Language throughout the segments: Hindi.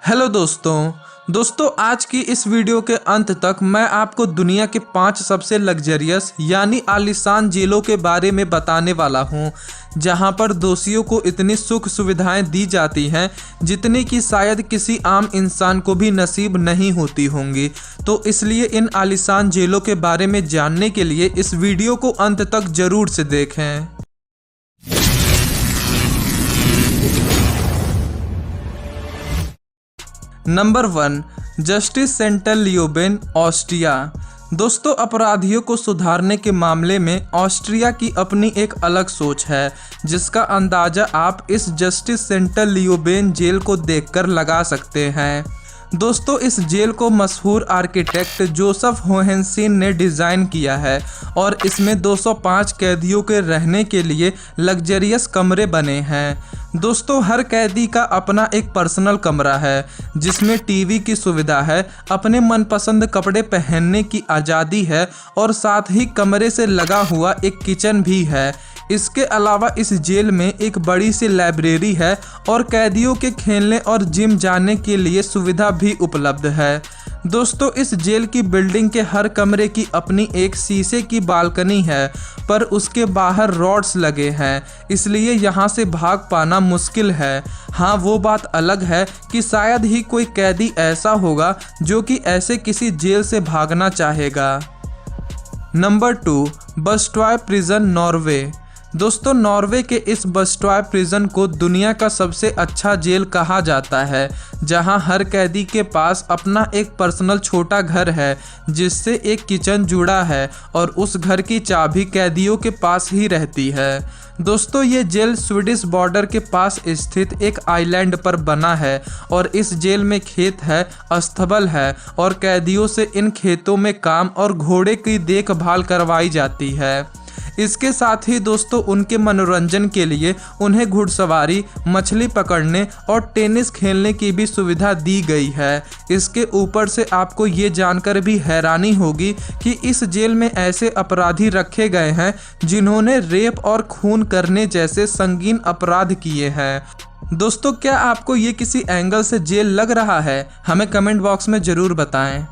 हेलो दोस्तों आज की इस वीडियो के अंत तक मैं आपको दुनिया के 5 सबसे लग्जरियस यानी आलीशान जेलों के बारे में बताने वाला हूं, जहां पर दोषियों को इतनी सुख सुविधाएं दी जाती हैं जितनी कि शायद किसी आम इंसान को भी नसीब नहीं होती होंगी। तो इसलिए इन आलीशान जेलों के बारे में जानने के लिए इस वीडियो को अंत तक जरूर से देखें। Number 1, justice central Leoben, Austria. दोस्तों, अपराधियों को सुधारने के मामले में ऑस्ट्रिया की अपनी एक अलग सोच है, जिसका अंदाजा आप इस जस्टिस सेंट्रल लियोबेन जेल को देखकर लगा सकते हैं। दोस्तों, इस जेल को मशहूर आर्किटेक्ट जोसेफ होहेनस्टीन ने डिज़ाइन किया है और इसमें 205 कैदियों के रहने के लिए लग्जरियस कमरे बने हैं। दोस्तों, हर कैदी का अपना एक पर्सनल कमरा है जिसमें टीवी की सुविधा है, अपने मनपसंद कपड़े पहनने की आज़ादी है और साथ ही कमरे से लगा हुआ एक किचन भी है। इसके अलावा इस जेल में एक बड़ी सी लाइब्रेरी है और कैदियों के खेलने और जिम जाने के लिए सुविधा भी उपलब्ध है। दोस्तों, इस जेल की बिल्डिंग के हर कमरे की अपनी एक शीशे की बालकनी है, पर उसके बाहर रॉड्स लगे हैं, इसलिए यहाँ से भाग पाना मुश्किल है। हाँ, वो बात अलग है कि शायद ही कोई कैदी ऐसा होगा जो कि ऐसे किसी जेल से भागना चाहेगा। Number 2, Bastoy prison, Norway. दोस्तों, नॉर्वे के इस बस्टॉय प्रिजन को दुनिया का सबसे अच्छा जेल कहा जाता है, जहां हर कैदी के पास अपना एक पर्सनल छोटा घर है जिससे एक किचन जुड़ा है और उस घर की चाबी कैदियों के पास ही रहती है। दोस्तों, ये जेल स्वीडिश बॉर्डर के पास स्थित एक आइलैंड पर बना है और इस जेल में खेत है, अस्तबल है और कैदियों से इन खेतों में काम और घोड़े की देखभाल करवाई जाती है। इसके साथ ही दोस्तों, उनके मनोरंजन के लिए उन्हें घुड़सवारी, मछली पकड़ने और टेनिस खेलने की भी सुविधा दी गई है। इसके ऊपर से आपको ये जानकर भी हैरानी होगी कि इस जेल में ऐसे अपराधी रखे गए हैं जिन्होंने रेप और खून करने जैसे संगीन अपराध किए हैं। दोस्तों, क्या आपको ये किसी एंगल से जेल लग रहा है? हमें कमेंट बॉक्स में ज़रूर बताएं।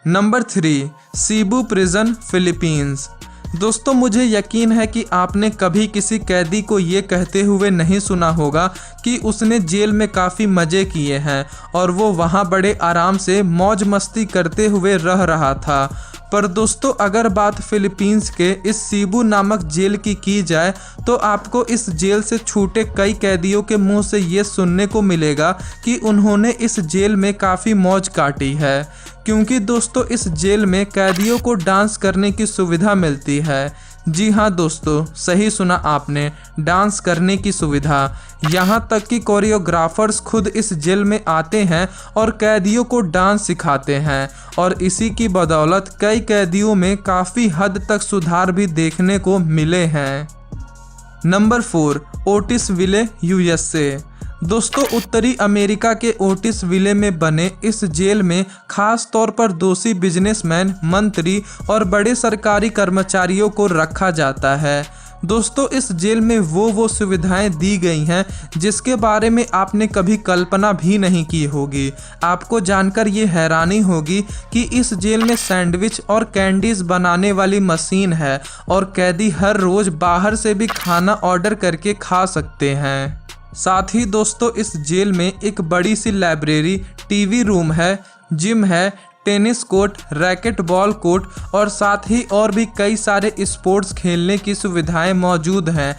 Number 3, Cebu prison, Philippines. दोस्तों, मुझे यकीन है कि आपने कभी किसी कैदी को ये कहते हुए नहीं सुना होगा कि उसने जेल में काफ़ी मज़े किए हैं और वो वहाँ बड़े आराम से मौज मस्ती करते हुए रह रहा था। पर दोस्तों, अगर बात फिलीपींस के इस सीबू नामक जेल की जाए तो आपको इस जेल से छूटे कई कैदियों के मुंह से ये सुनने को मिलेगा कि उन्होंने इस जेल में काफ़ी मौज काटी है, क्योंकि दोस्तों, इस जेल में कैदियों को डांस करने की सुविधा मिलती है। जी हाँ दोस्तों, सही सुना आपने, डांस करने की सुविधा। यहाँ तक कि कोरियोग्राफर्स खुद इस जेल में आते हैं और कैदियों को डांस सिखाते हैं और इसी की बदौलत कई कैदियों में काफ़ी हद तक सुधार भी देखने को मिले हैं। नंबर 4, ओटिस विले, यूएसए। दोस्तों, उत्तरी अमेरिका के ओटिस विले में बने इस जेल में खास तौर पर दोषी बिजनेसमैन, मंत्री और बड़े सरकारी कर्मचारियों को रखा जाता है। दोस्तों, इस जेल में वो सुविधाएं दी गई हैं जिसके बारे में आपने कभी कल्पना भी नहीं की होगी। आपको जानकर ये हैरानी होगी कि इस जेल में सैंडविच और कैंडीज बनाने वाली मशीन है और कैदी हर रोज़ बाहर से भी खाना ऑर्डर करके खा सकते हैं। साथ ही दोस्तों, इस जेल में एक बड़ी सी लाइब्रेरी, टीवी रूम है, जिम है, tennis court, racket ball court और साथ ही और भी कई सारे स्पोर्ट्स खेलने की सुविधाएं मौजूद हैं।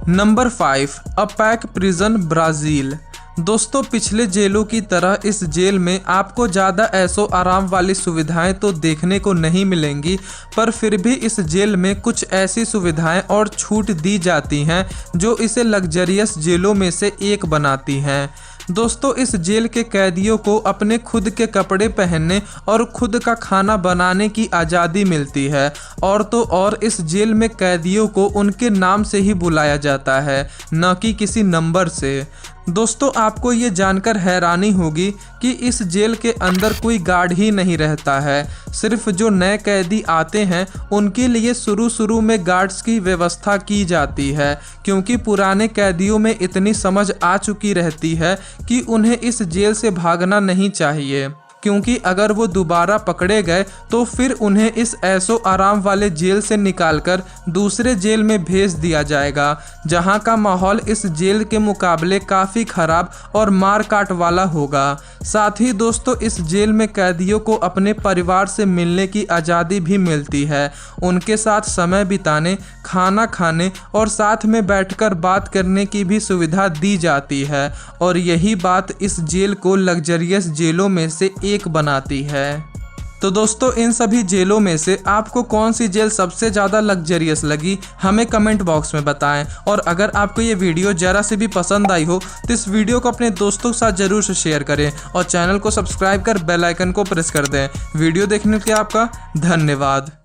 Number 5, APAC prison, Brazil. दोस्तों, पिछले जेलों की तरह इस जेल में आपको ज़्यादा ऐशो आराम वाली सुविधाएं तो देखने को नहीं मिलेंगी, पर फिर भी इस जेल में कुछ ऐसी सुविधाएं और छूट दी जाती हैं जो इसे लग्जरियस जेलों में से एक बनाती हैं। दोस्तों, इस जेल के कैदियों को अपने खुद के कपड़े पहनने और खुद का खाना बनाने की आज़ादी मिलती है और तो और इस जेल में कैदियों को उनके नाम से ही बुलाया जाता है, न कि किसी नंबर से। दोस्तों आपको ये जानकर हैरानी होगी कि इस जेल के अंदर कोई गार्ड ही नहीं रहता है। सिर्फ जो नए कैदी आते हैं उनके लिए शुरू में गार्ड्स की व्यवस्था की जाती है, क्योंकि पुराने कैदियों में इतनी समझ आ चुकी रहती है कि उन्हें इस जेल से भागना नहीं चाहिए, क्योंकि अगर वो दोबारा पकड़े गए तो फिर उन्हें इस ऐशो आराम वाले जेल से निकालकर दूसरे जेल में भेज दिया जाएगा, जहां का माहौल इस जेल के मुकाबले काफ़ी खराब और मार काट वाला होगा। साथ ही दोस्तों इस जेल में कैदियों को अपने परिवार से मिलने की आज़ादी भी मिलती है, उनके साथ समय बिताने, खाना खाने और साथ में बैठकर बात करने की भी सुविधा दी जाती है, और यही बात इस जेल को लग्जरियस जेलों में से एक बनाती है। तो दोस्तों इन सभी जेलों में से आपको कौन सी जेल सबसे ज़्यादा लग्जरियस लगी, हमें कमेंट बॉक्स में बताएं। और अगर आपको ये वीडियो ज़रा से भी पसंद आई हो तो इस वीडियो को अपने दोस्तों के साथ ज़रूर से शेयर करें और चैनल को सब्सक्राइब कर बेल आइकन को प्रेस कर दें। वीडियो देखने के लिए आपका धन्यवाद।